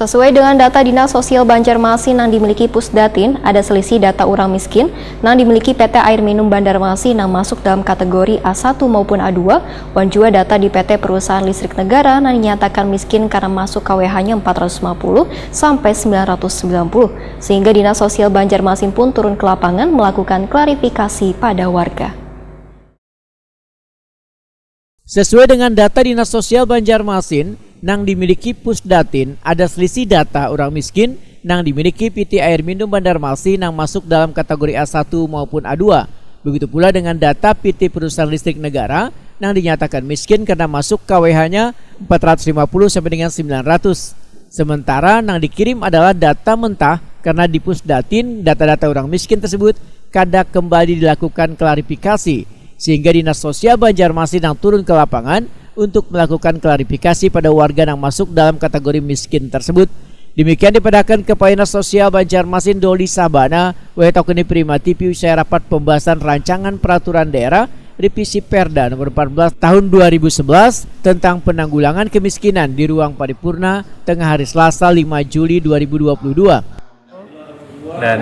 Sesuai dengan data Dinas Sosial Banjarmasin yang dimiliki Pusdatin, ada selisih data orang miskin yang dimiliki PT Air Minum Banjarmasin yang masuk dalam kategori A1 maupun A2, dan juga data di PT Perusahaan Listrik Negara yang dinyatakan miskin karena masuk KWH-nya 450 sampai 990, sehingga Dinas Sosial Banjarmasin pun turun ke lapangan melakukan klarifikasi pada warga. Sesuai dengan data Dinas Sosial Banjarmasin yang dimiliki Pusdatin, ada selisih data orang miskin yang dimiliki PT Air Minum Banjarmasin yang masuk dalam kategori A1 maupun A2. Begitu pula dengan data PT Perusahaan Listrik Negara yang dinyatakan miskin karena masuk KWH-nya 450 sampai dengan 900. Sementara yang dikirim adalah data mentah karena di Pusdatin data-data orang miskin tersebut kadang kembali dilakukan klarifikasi, sehingga Dinas Sosial Banjarmasin yang turun ke lapangan untuk melakukan klarifikasi pada warga yang masuk dalam kategori miskin tersebut. Demikian dipadahkan Kepala Dinas Sosial Banjarmasin Doli Sabana Wetokeni Prima TV usai rapat pembahasan rancangan peraturan daerah revisi Perda nomor 14 tahun 2011 tentang penanggulangan kemiskinan di ruang paripurna tengah hari Selasa 5 Juli 2022. Dan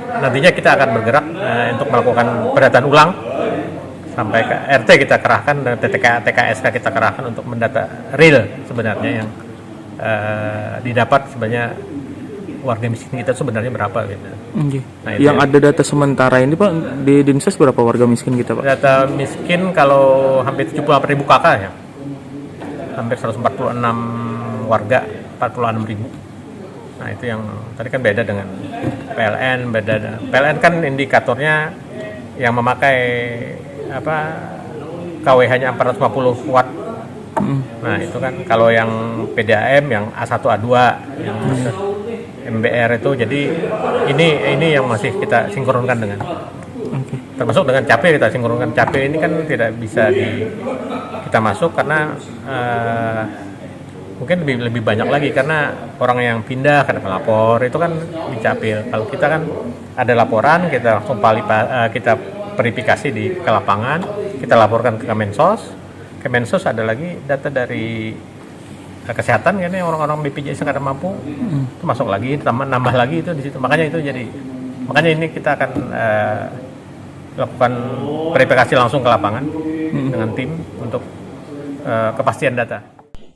nantinya kita akan bergerak untuk melakukan pendataan ulang sampai ke RT kita kerahkan dan TKSK kita kerahkan untuk mendata real sebenarnya yang didapat sebenarnya warga miskin kita sebenarnya berapa gitu. Nah, yang ada data sementara ini Pak di Dinsos berapa warga miskin kita Pak? Data miskin kalau hampir 78.000 KK ya. Hampir 146 warga 46.000. Nah, itu yang tadi kan beda dengan PLN, PLN kan indikatornya yang memakai KWH-nya 450 watt. Nah, itu kan kalau yang PDAM yang A1 A2 yang MBR itu, jadi ini yang masih kita sinkronkan dengan termasuk dengan CAPE, kita sinkronkan. CAPE ini kan tidak bisa kita masuk karena mungkin lebih banyak lagi karena orang yang pindah karena melapor itu kan di CAPE. Kalau kita kan ada laporan, kita langsung kita verifikasi di ke lapangan, kita laporkan ke Kemensos ada lagi data dari kesehatan kan ya, orang-orang BPJS yang kada mampu itu masuk lagi, nambah lagi itu di situ. Makanya ini kita akan lakukan verifikasi langsung ke lapangan dengan tim untuk kepastian data.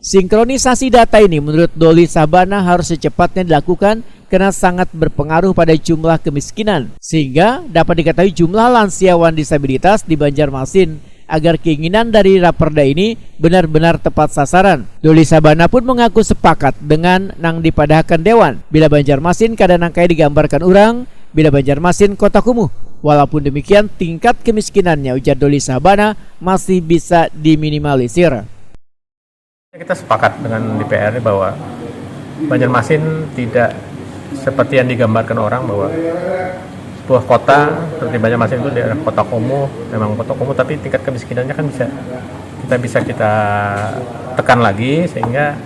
Sinkronisasi data ini menurut Doli Sabana harus secepatnya dilakukan karena sangat berpengaruh pada jumlah kemiskinan, sehingga dapat diketahui jumlah lansiawan disabilitas di Banjarmasin agar keinginan dari Raperda ini benar-benar tepat sasaran. Doli Sabana pun mengaku sepakat dengan nang dipadahkan Dewan bila Banjarmasin kada nangkai digambarkan orang, bila Banjarmasin kota kumuh. Walaupun demikian tingkat kemiskinannya, ujar Doli Sabana, masih bisa diminimalisir. Kita sepakat dengan DPR bahwa Banjarmasin tidak seperti yang digambarkan orang bahwa sebuah kota seperti Banjarmasin itu daerah kota kumuh, memang kota kumuh, tapi tingkat kemiskinannya kan bisa kita tekan lagi sehingga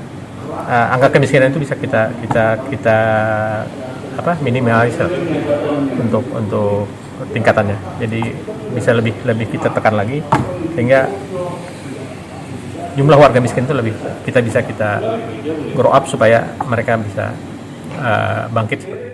angka kemiskinan itu bisa kita minimalisir untuk tingkatannya. Jadi bisa lebih kita tekan lagi sehingga jumlah warga miskin itu bisa kita grow up supaya mereka bisa bangkit seperti itu.